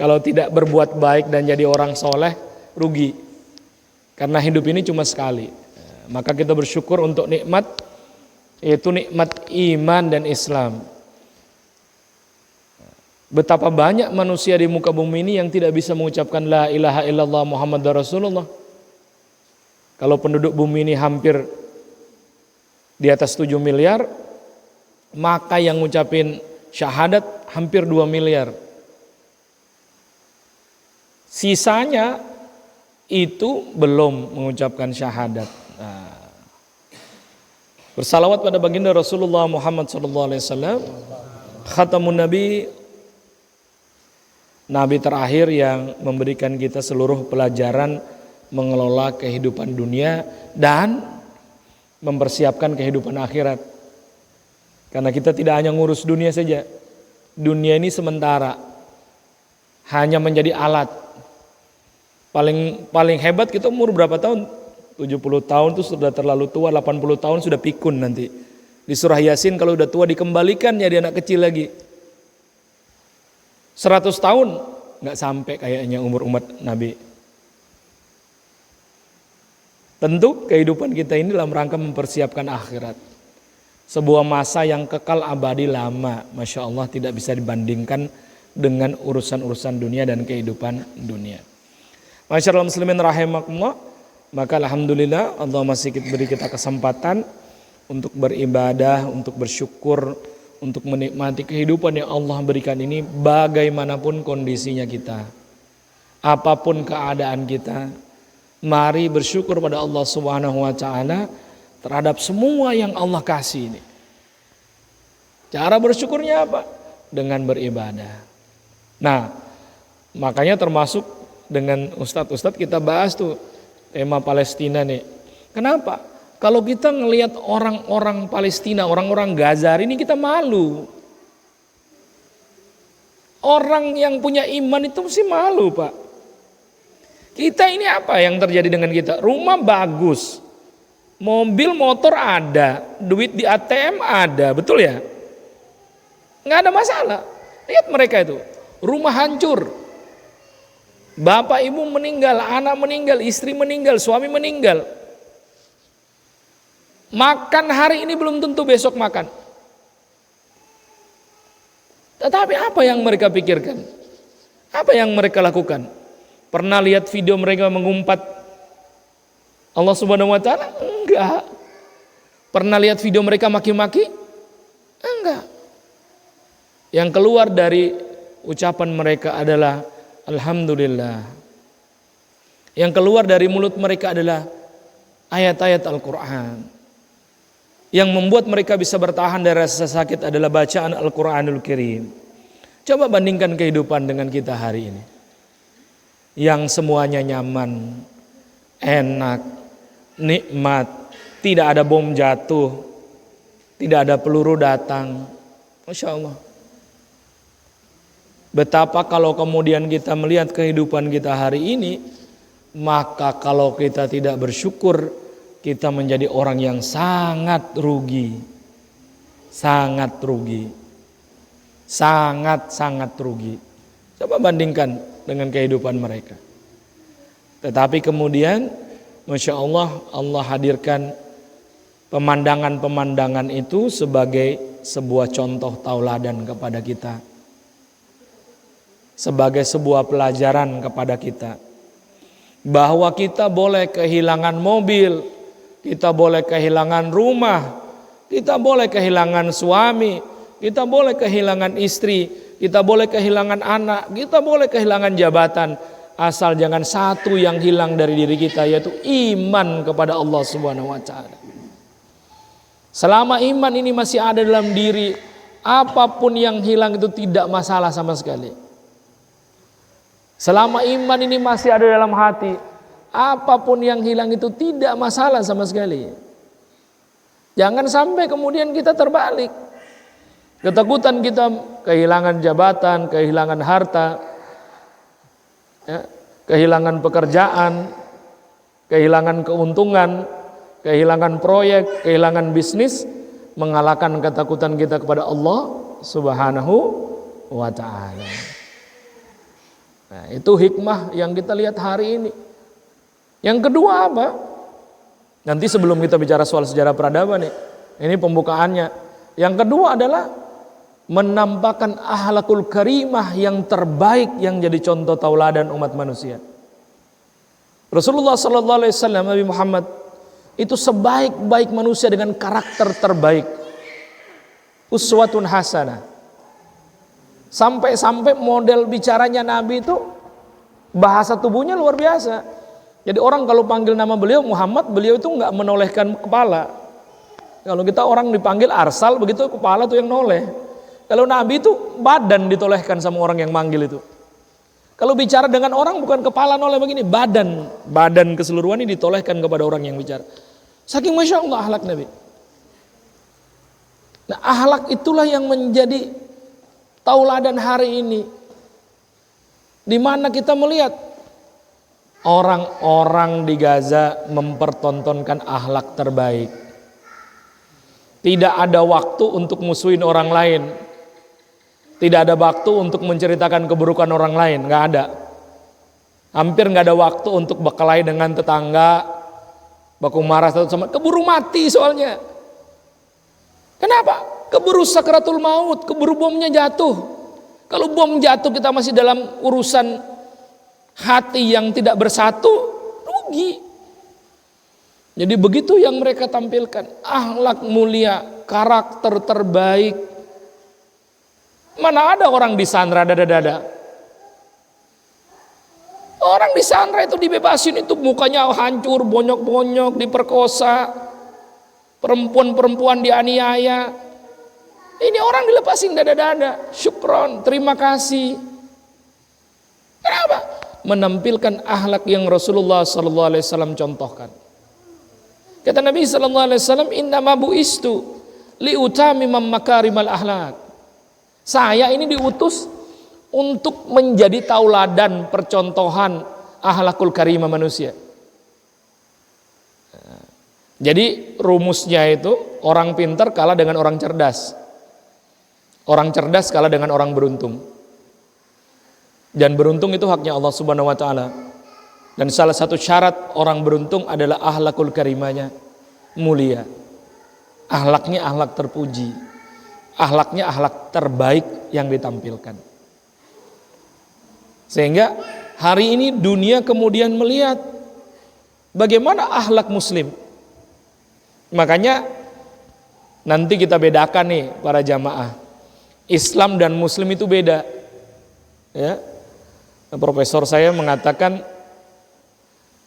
Kalau tidak berbuat baik dan jadi orang soleh, rugi. Karena hidup ini cuma sekali. Maka kita bersyukur untuk nikmat, yaitu nikmat iman dan Islam. Betapa banyak manusia di muka bumi ini yang tidak bisa mengucapkan la ilaha illallah Muhammad Rasulullah. Kalau penduduk bumi ini hampir di atas 7 miliar, maka yang ngucapin syahadat hampir 2 miliar. Sisanya itu belum mengucapkan syahadat. Bersalawat pada baginda Rasulullah Muhammad SAW, khatamun nabi, nabi terakhir yang memberikan kita seluruh pelajaran mengelola kehidupan dunia dan mempersiapkan kehidupan akhirat. Karena kita tidak hanya ngurus dunia saja. Dunia ini sementara, hanya menjadi alat. Paling hebat kita umur berapa tahun? 70 tahun itu sudah terlalu tua, 80 tahun sudah pikun nanti. Di surah Yasin kalau udah tua dikembalikan jadi anak kecil lagi. 100 tahun nggak sampai kayaknya umur umat Nabi. Tentu kehidupan kita ini dalam rangka mempersiapkan akhirat. Sebuah masa yang kekal abadi lama, Masya Allah, tidak bisa dibandingkan dengan urusan-urusan dunia dan kehidupan dunia. Masyaallah muslimin rahimakumullah, maka alhamdulillah Allah masih beri kita kesempatan untuk beribadah, untuk bersyukur, untuk menikmati kehidupan yang Allah berikan ini bagaimanapun kondisinya kita. Apapun keadaan kita, mari bersyukur pada Allah Subhanahu wa taala terhadap semua yang Allah kasih ini. Cara bersyukurnya apa? Dengan beribadah. Nah, makanya termasuk dengan ustadz-ustadz kita bahas tuh tema Palestina nih. Kenapa? Kalau kita ngelihat orang-orang Palestina, orang-orang Gaza ini kita malu. Orang yang punya iman itu mesti malu, Pak. Kita ini apa yang terjadi dengan kita? Rumah bagus, mobil motor ada, duit di ATM ada, betul ya? Nggak ada masalah. Lihat mereka itu, rumah hancur. Bapak ibu meninggal, anak meninggal, istri meninggal, suami meninggal. Makan hari ini belum tentu besok makan. Tetapi apa yang mereka pikirkan? Apa yang mereka lakukan? Pernah lihat video mereka mengumpat Allah Subhanahu wa taala? Enggak. Pernah lihat video mereka maki-maki? Enggak. Yang keluar dari ucapan mereka adalah alhamdulillah. Yang keluar dari mulut mereka adalah ayat-ayat Al-Quran. Yang membuat mereka bisa bertahan dari rasa sakit adalah bacaan Al-Quranul Karim. Coba bandingkan kehidupan dengan kita hari ini. Yang semuanya nyaman, enak, nikmat, tidak ada bom jatuh, tidak ada peluru datang. Masya Allah. Betapa kalau kemudian kita melihat kehidupan kita hari ini, maka kalau kita tidak bersyukur, kita menjadi orang yang sangat rugi. Sangat rugi. Sangat rugi. Coba bandingkan dengan kehidupan mereka. Tetapi kemudian, Masya Allah, Allah hadirkan pemandangan-pemandangan itu sebagai sebuah contoh tauladan kepada kita. Sebagai sebuah pelajaran kepada kita. Bahwa kita boleh kehilangan mobil, kita boleh kehilangan rumah, kita boleh kehilangan suami, kita boleh kehilangan istri, kita boleh kehilangan anak, kita boleh kehilangan jabatan. Asal jangan satu yang hilang dari diri kita, yaitu iman kepada Allah Subhanahu wa taala. Selama iman ini masih ada dalam diri, apapun yang hilang itu tidak masalah sama sekali. Selama iman ini masih ada dalam hati, apapun yang hilang itu tidak masalah sama sekali. Jangan sampai kemudian kita terbalik. Ketakutan kita kehilangan jabatan, kehilangan harta, ya, kehilangan pekerjaan, kehilangan keuntungan, kehilangan proyek, kehilangan bisnis, mengalahkan ketakutan kita kepada Allah Subhanahu wa taala. Nah, itu hikmah yang kita lihat hari ini. Yang kedua apa? Nanti sebelum kita bicara soal sejarah peradaban nih, ini pembukaannya. Yang kedua adalah menampakkan akhlakul karimah yang terbaik yang jadi contoh tauladan umat manusia. Rasulullah sallallahu alaihi wasallam, Nabi Muhammad itu sebaik-baik manusia dengan karakter terbaik. Uswatun hasanah. Sampai-sampai model bicaranya Nabi itu bahasa tubuhnya luar biasa. Jadi orang kalau panggil nama beliau Muhammad, beliau itu nggak menolehkan kepala. Kalau kita orang dipanggil Arsal, begitu kepala tuh yang noleh. Kalau Nabi itu badan ditolehkan sama orang yang manggil itu. Kalau bicara dengan orang bukan kepala noleh begini, badan keseluruhan ini ditolehkan kepada orang yang bicara. Saking Masya Allah akhlak Nabi. Nah, akhlak itulah yang menjadi tauladan hari ini, di mana kita melihat orang-orang di Gaza mempertontonkan akhlak terbaik. Tidak ada waktu untuk musuhin orang lain, tidak ada waktu untuk menceritakan keburukan orang lain, nggak ada. Hampir nggak ada waktu untuk berkelahi dengan tetangga, baku marah satu sama, keburu mati soalnya. Kenapa? Keburu sakratul maut, keburu bomnya jatuh. Kalau bom jatuh kita masih dalam urusan hati yang tidak bersatu, rugi. Jadi begitu yang mereka tampilkan, akhlak mulia, karakter terbaik. Mana ada orang disandra dada-dada. Orang disandra itu dibebasin, itu mukanya hancur, bonyok-bonyok, diperkosa. Perempuan-perempuan dianiaya. Ini orang dilepasin dada-dada, syukron, terima kasih. Kenapa? Menampilkan akhlak yang Rasulullah SAW contohkan. Kata Nabi SAW, innama bu'istu liutamimam makarimal akhlak. Saya ini diutus untuk menjadi tauladan percontohan akhlakul karimah manusia. Jadi rumusnya itu orang pintar kalah dengan orang cerdas. Orang cerdas kalah dengan orang beruntung. Dan beruntung itu haknya Allah Subhanahu wa taala. Dan salah satu syarat orang beruntung adalah akhlakul karimahnya mulia. Akhlaknya akhlak terpuji. Akhlaknya akhlak terbaik yang ditampilkan. Sehingga hari ini dunia kemudian melihat bagaimana akhlak muslim. Makanya nanti kita bedakan nih para jamaah. Islam dan muslim itu beda. Ya. Profesor saya mengatakan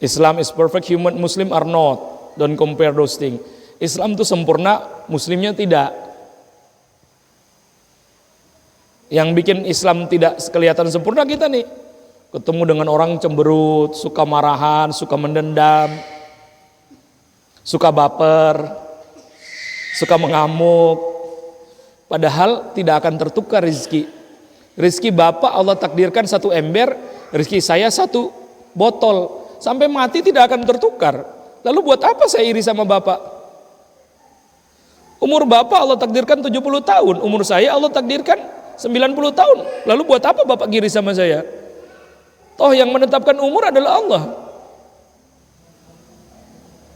Islam is perfect, human Muslim are not. Don't compare those things. Islam itu sempurna, muslimnya tidak. Yang bikin Islam tidak kelihatan sempurna kita nih. Ketemu dengan orang cemberut, suka marahan, suka mendendam, suka baper, suka mengamuk. Padahal tidak akan tertukar rezeki. Rezeki Bapak Allah takdirkan 1 ember, rezeki saya 1 botol. Sampai mati tidak akan tertukar. Lalu buat apa saya iri sama Bapak? Umur Bapak Allah takdirkan 70 tahun, umur saya Allah takdirkan 90 tahun. Lalu buat apa Bapak iri sama saya? Toh yang menetapkan umur adalah Allah.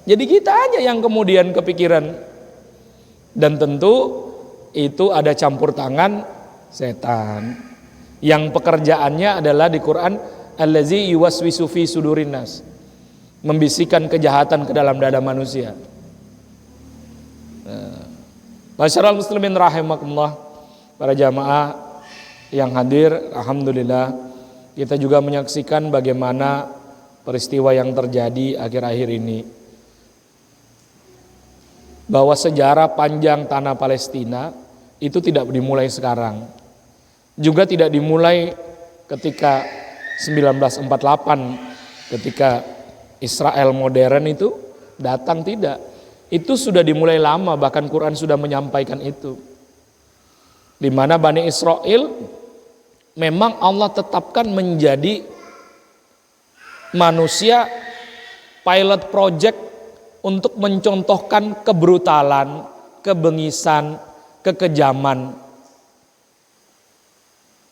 Jadi kita aja yang kemudian kepikiran. Dan tentu itu ada campur tangan setan. Yang pekerjaannya adalah di Quran allazi yuwaswisu fi sudurin nas, membisikkan kejahatan ke dalam dada manusia. Masyarul muslimin rahimakumullah, para jamaah yang hadir, alhamdulillah kita juga menyaksikan bagaimana peristiwa yang terjadi akhir-akhir ini. Bahwa sejarah panjang tanah Palestina itu tidak dimulai sekarang. Juga tidak dimulai ketika 1948 ketika Israel modern itu datang, tidak. Itu sudah dimulai lama, bahkan Quran sudah menyampaikan itu. Di mana Bani Israel memang Allah tetapkan menjadi manusia pilot project untuk mencontohkan kebrutalan, kebengisan, kekejaman.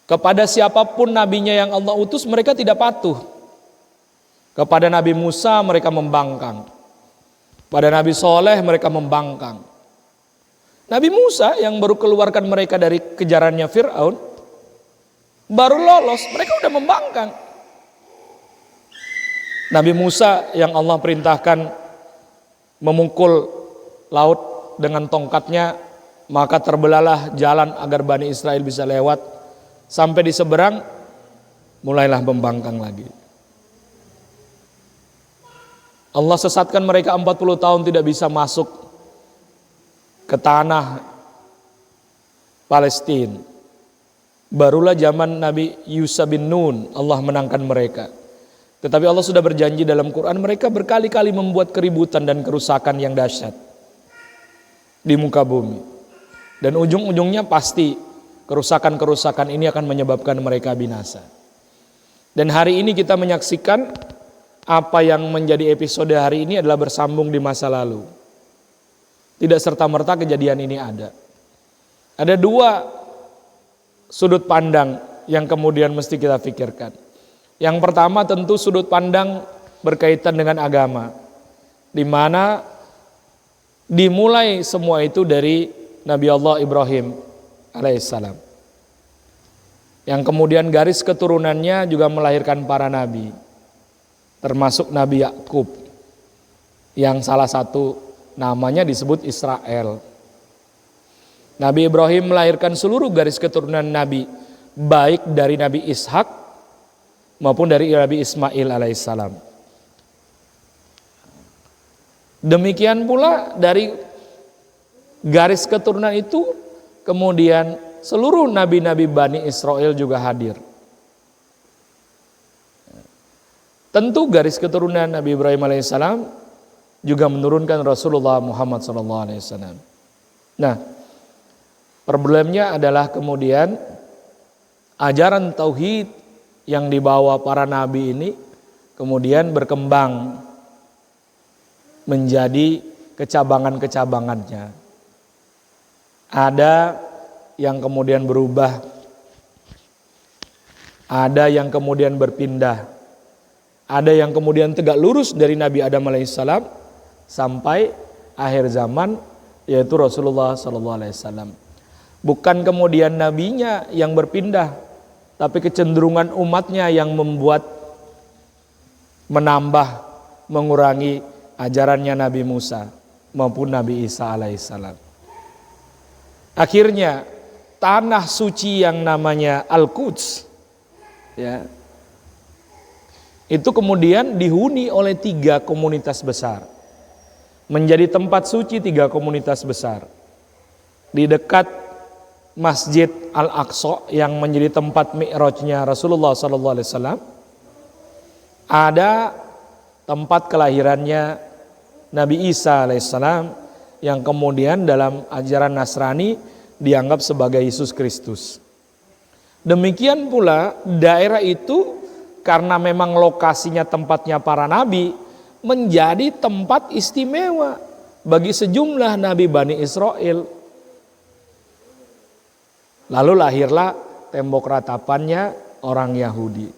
Kepada siapapun nabinya yang Allah utus mereka tidak patuh. Kepada Nabi Musa mereka membangkang. Pada Nabi Soleh mereka membangkang. Nabi Musa yang baru keluarkan mereka dari kejarannya Fir'aun, baru lolos, mereka udah membangkang. Nabi Musa yang Allah perintahkan memukul laut dengan tongkatnya, maka terbelalah jalan agar Bani Israel bisa lewat. Sampai di seberang, mulailah membangkang lagi. Allah sesatkan mereka 40 tahun tidak bisa masuk ke tanah Palestina. Barulah zaman Nabi Yusha bin Nun Allah menangkan mereka. Tetapi Allah sudah berjanji dalam Quran, mereka berkali-kali membuat keributan dan kerusakan yang dahsyat di muka bumi. Dan ujung-ujungnya pasti kerusakan-kerusakan ini akan menyebabkan mereka binasa. Dan hari ini kita menyaksikan apa yang menjadi episode hari ini adalah bersambung di masa lalu. Tidak serta-merta kejadian ini ada. Ada dua sudut pandang yang kemudian mesti kita pikirkan. Yang pertama tentu sudut pandang berkaitan dengan agama, di mana dimulai semua itu dari Nabi Allah Ibrahim alaihissalam, yang kemudian garis keturunannya juga melahirkan para nabi, termasuk Nabi Yakub, yang salah satu namanya disebut Israel. Nabi Ibrahim melahirkan seluruh garis keturunan nabi, baik dari Nabi Ishak maupun dari Nabi Ismail alaihissalam. Demikian pula dari garis keturunan itu kemudian seluruh nabi-nabi Bani Israel juga hadir. Tentu garis keturunan Nabi Ibrahim alaihissalam juga menurunkan Rasulullah Muhammad SAW. Nah, problemnya adalah kemudian ajaran tauhid yang dibawa para nabi ini kemudian berkembang menjadi kecabangan-kecabangannya. Ada yang kemudian berubah, ada yang kemudian berpindah, ada yang kemudian tegak lurus dari Nabi Adam alaihissalam sampai akhir zaman, yaitu Rasulullah SAW. Bukan kemudian nabinya yang berpindah, tapi kecenderungan umatnya yang membuat menambah, mengurangi ajarannya Nabi Musa maupun Nabi Isa alaihissalam. Akhirnya tanah suci yang namanya Al-Quds, ya, itu kemudian dihuni oleh 3 komunitas besar. Menjadi tempat suci 3 komunitas besar. Di dekat Masjid Al-Aqsa yang menjadi tempat mi'rajnya Rasulullah SAW, ada tempat kelahirannya Nabi Isa alaihissalam, yang kemudian dalam ajaran Nasrani dianggap sebagai Yesus Kristus. Demikian pula daerah itu karena memang lokasinya tempatnya para nabi, menjadi tempat istimewa bagi sejumlah nabi Bani Israel. Lalu lahirlah tembok ratapannya orang Yahudi.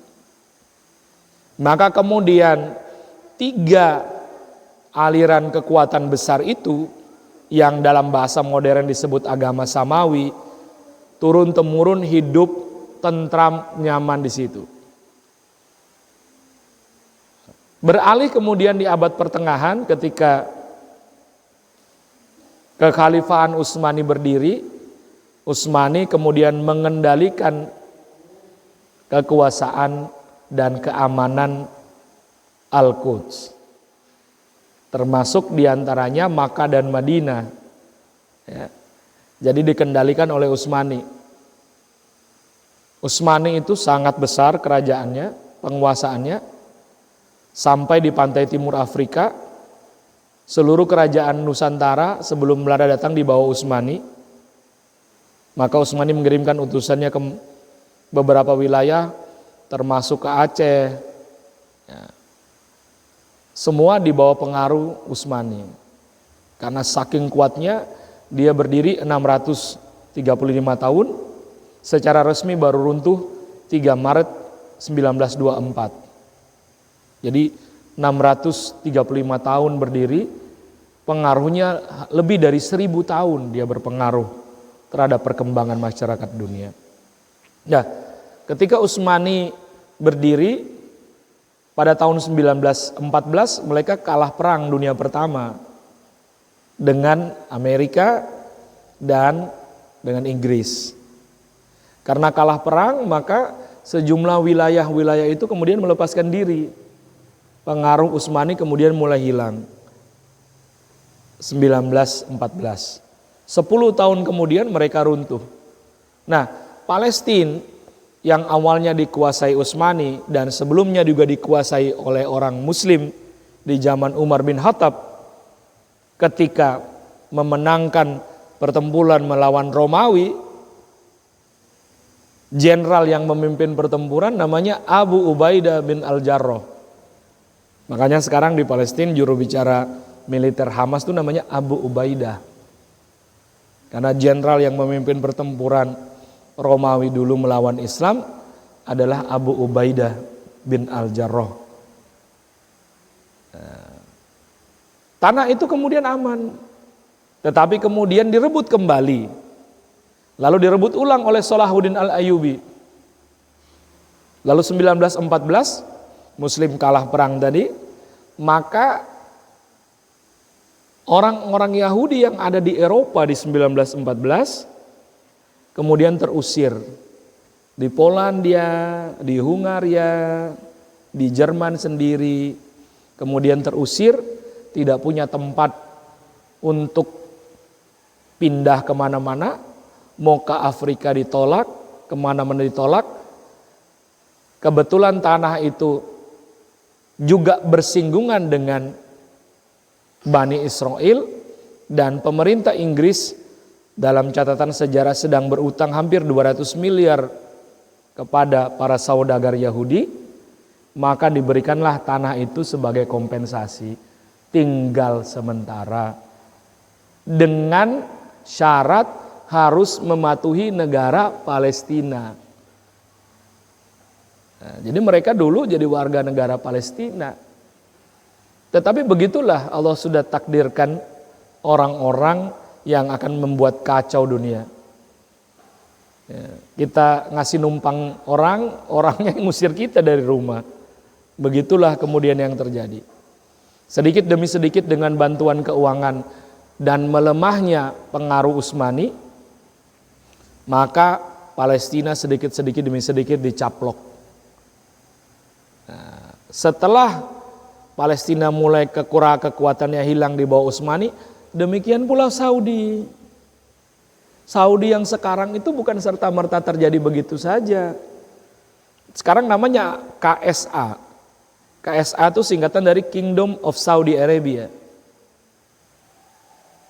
Maka kemudian 3 aliran kekuatan besar itu, yang dalam bahasa modern disebut agama samawi, turun-temurun hidup tentram nyaman di situ. Beralih kemudian di abad pertengahan ketika kekhalifahan Utsmani berdiri, Utsmani kemudian mengendalikan kekuasaan dan keamanan Al-Quds, termasuk diantaranya Makkah dan Madinah, ya. Jadi dikendalikan oleh Utsmani. Utsmani itu sangat besar kerajaannya, penguasaannya, sampai di pantai timur Afrika. Seluruh kerajaan Nusantara sebelum Belanda datang di bawah Utsmani. Maka Utsmani mengirimkan utusannya ke beberapa wilayah, termasuk ke Aceh, ya. Semua di bawah pengaruh Utsmani. Karena saking kuatnya, dia berdiri 635 tahun secara resmi baru runtuh 3 Maret 1924. Jadi 635 tahun berdiri, pengaruhnya lebih dari 1000 tahun dia berpengaruh terhadap perkembangan masyarakat dunia. Nah, ketika Utsmani berdiri pada tahun 1914, mereka kalah perang dunia pertama dengan Amerika dan dengan Inggris. Karena kalah perang, maka sejumlah wilayah-wilayah itu kemudian melepaskan diri. Pengaruh Utsmani kemudian mulai hilang. 1914. 10 tahun kemudian mereka runtuh. Nah, Palestina yang awalnya dikuasai Utsmani dan sebelumnya juga dikuasai oleh orang Muslim di zaman Umar bin Khattab, ketika memenangkan pertempuran melawan Romawi, jenderal yang memimpin pertempuran namanya Abu Ubaidah bin Al-Jarrah. Makanya sekarang di Palestina juru bicara militer Hamas itu namanya Abu Ubaidah. Karena jenderal yang memimpin pertempuran Romawi dulu melawan Islam adalah Abu Ubaidah bin Al-Jarrah. Tanah itu kemudian aman, tetapi kemudian direbut kembali. Lalu direbut ulang oleh Salahuddin Al-Ayyubi. Lalu 1914 Muslim kalah perang tadi, maka orang-orang Yahudi yang ada di Eropa di 1914 kemudian terusir di Polandia, di Hungaria, di Jerman sendiri, kemudian terusir, tidak punya tempat untuk pindah kemana-mana, mau ke Afrika ditolak, kemana-mana ditolak. Kebetulan tanah itu juga bersinggungan dengan Bani Israel, dan pemerintah Inggris dalam catatan sejarah sedang berutang hampir 200 miliar kepada para saudagar Yahudi, maka diberikanlah tanah itu sebagai kompensasi tinggal sementara dengan syarat harus mematuhi negara Palestina. Nah, jadi mereka dulu jadi warga negara Palestina. Tetapi begitulah Allah sudah takdirkan orang-orang yang akan membuat kacau dunia. Ya, kita ngasih numpang orangnya yang ngusir kita dari rumah. Begitulah kemudian yang terjadi. Sedikit demi sedikit dengan bantuan keuangan dan melemahnya pengaruh Utsmani, maka Palestina sedikit demi sedikit dicaplok. Nah, setelah Palestina mulai kekuatannya hilang di bawah Utsmani, demikian pula Saudi. Saudi yang sekarang itu bukan serta-merta terjadi begitu saja. Sekarang namanya KSA. KSA itu singkatan dari Kingdom of Saudi Arabia.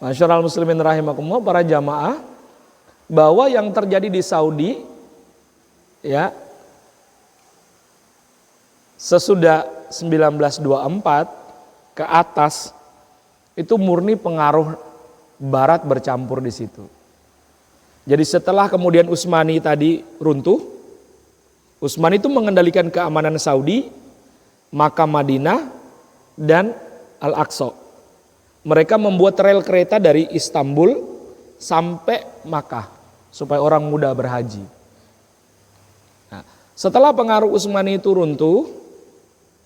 Masyarul muslimin rahimakumullah, para jamaah, bahwa yang terjadi di Saudi ya sesudah 1924 ke atas itu murni pengaruh barat bercampur di situ. Jadi setelah kemudian Utsmani tadi runtuh, Utsmani itu mengendalikan keamanan Saudi, Makkah, Madinah, dan Al-Aqsa. Mereka membuat rel kereta dari Istanbul sampai Makkah supaya orang mudah berhaji. Nah, setelah pengaruh Utsmani itu runtuh,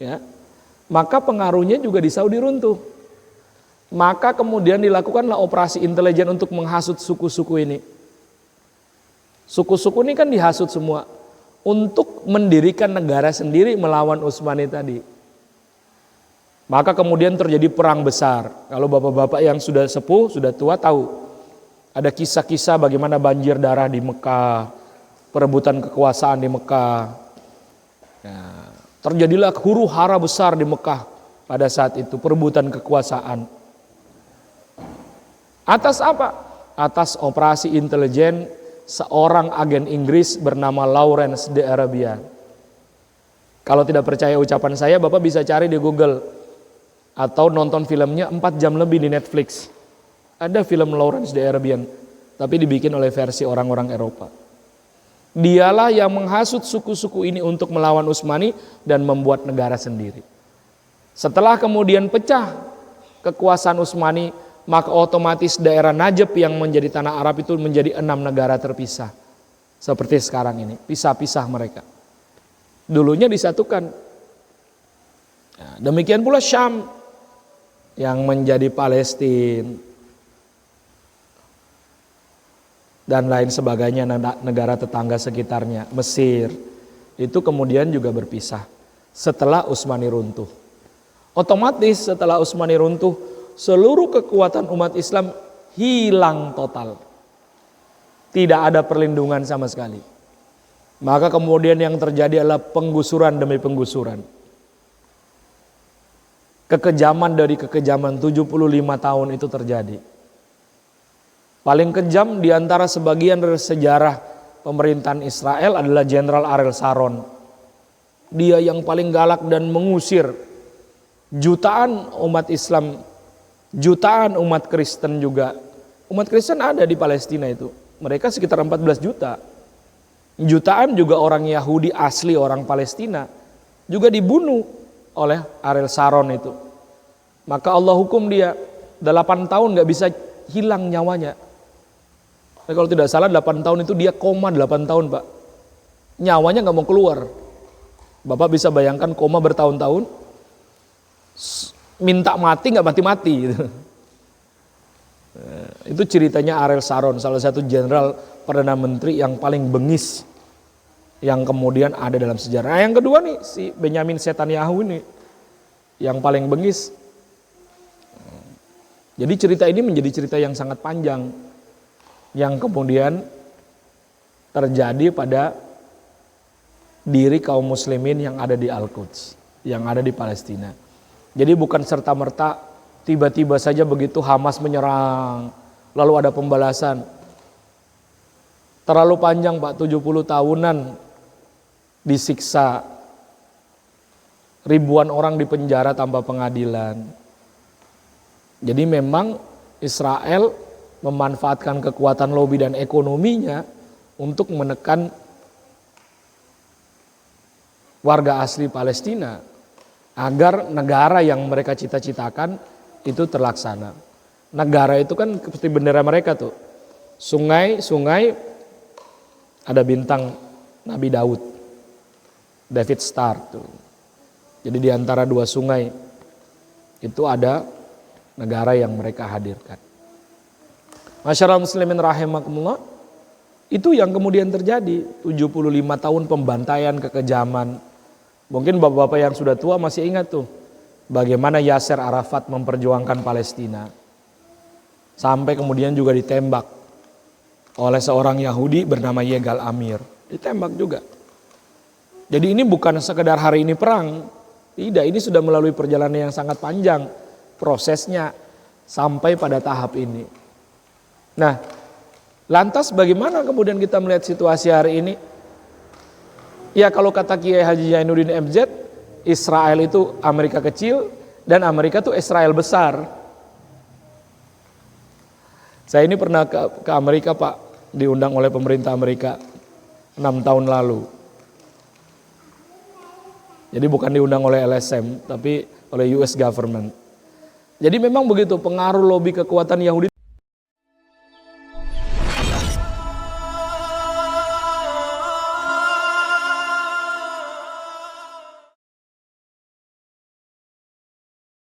ya, maka pengaruhnya juga di Saudi runtuh. Maka kemudian dilakukanlah operasi intelijen untuk menghasut suku-suku ini. Suku-suku ini kan dihasut semua untuk mendirikan negara sendiri melawan Utsmani tadi. Maka kemudian terjadi perang besar. Kalau bapak-bapak yang sudah sepuh, sudah tua tahu. Ada kisah-kisah bagaimana banjir darah di Mekah, perebutan kekuasaan di Mekah. Nah, terjadilah huru hara besar di Mekah pada saat itu, perebutan kekuasaan. Atas apa? Atas operasi intelijen seorang agen Inggris bernama Lawrence de Arabia. Kalau tidak percaya ucapan saya, Bapak bisa cari di Google atau nonton filmnya 4 jam lebih di Netflix. Ada film Lawrence de Arabian, tapi dibikin oleh versi orang-orang Eropa. Dialah yang menghasut suku-suku ini untuk melawan Utsmani dan membuat negara sendiri. Setelah kemudian pecah kekuasaan Utsmani, maka otomatis daerah Najaf yang menjadi tanah Arab itu menjadi 6 negara terpisah. Seperti sekarang ini, pisah-pisah mereka. Dulunya disatukan. Nah, demikian pula Syam yang menjadi Palestina dan lain sebagainya, negara tetangga sekitarnya, Mesir, itu kemudian juga berpisah setelah Utsmani runtuh. Otomatis setelah Utsmani runtuh, seluruh kekuatan umat Islam hilang total. Tidak ada perlindungan sama sekali. Maka kemudian yang terjadi adalah penggusuran demi penggusuran. Kekejaman dari kekejaman 75 tahun itu terjadi. Paling kejam di antara sebagian dari sejarah pemerintahan Israel adalah Jenderal Ariel Sharon. Dia yang paling galak dan mengusir jutaan umat Islam, jutaan umat Kristen juga. Umat Kristen ada di Palestina itu. Mereka sekitar 14 juta. Jutaan juga orang Yahudi asli orang Palestina juga dibunuh oleh Ariel Sharon itu. Maka Allah hukum dia 8 tahun gak bisa hilang nyawanya. Nah, kalau tidak salah 8 tahun itu dia koma 8 tahun Pak. Nyawanya gak mau keluar. Bapak bisa bayangkan koma bertahun-tahun, minta mati gak mati-mati gitu. Itu ceritanya Ariel Sharon, salah satu jenderal perdana menteri yang paling bengis yang kemudian ada dalam sejarah. Nah, yang kedua nih si Benyamin Netanyahu ini yang paling bengis. Jadi cerita ini menjadi cerita yang sangat panjang yang kemudian terjadi pada diri kaum muslimin yang ada di Al-Quds, yang ada di Palestina. Jadi bukan serta-merta tiba-tiba saja begitu Hamas menyerang, lalu ada pembalasan. Terlalu panjang Pak, 70 tahunan disiksa, ribuan orang dipenjara tanpa pengadilan. Jadi memang Israel memanfaatkan kekuatan lobi dan ekonominya untuk menekan warga asli Palestina agar negara yang mereka cita-citakan itu terlaksana. Negara itu kan seperti bendera mereka tuh. Sungai ada bintang Nabi Daud, David Star tuh. Jadi di antara dua sungai itu ada negara yang mereka hadirkan. Masyarakat muslimin rahimakumullah, itu yang kemudian terjadi 75 tahun pembantaian, kekejaman. Mungkin bapak-bapak yang sudah tua masih ingat tuh bagaimana Yasser Arafat memperjuangkan Palestina. Sampai kemudian juga ditembak oleh seorang Yahudi bernama Yegal Amir. Ditembak juga. Jadi ini bukan sekedar hari ini perang. Tidak, ini sudah melalui perjalanan yang sangat panjang prosesnya sampai pada tahap ini. Nah, lantas bagaimana kemudian kita melihat situasi hari ini? Ya kalau kata Kiai Haji Zainuddin MZ, Israel itu Amerika kecil dan Amerika itu Israel besar. Saya ini pernah ke Amerika Pak, diundang oleh pemerintah Amerika 6 tahun lalu. Jadi bukan diundang oleh LSM, tapi oleh US government. Jadi memang begitu, pengaruh lobi kekuatan Yahudi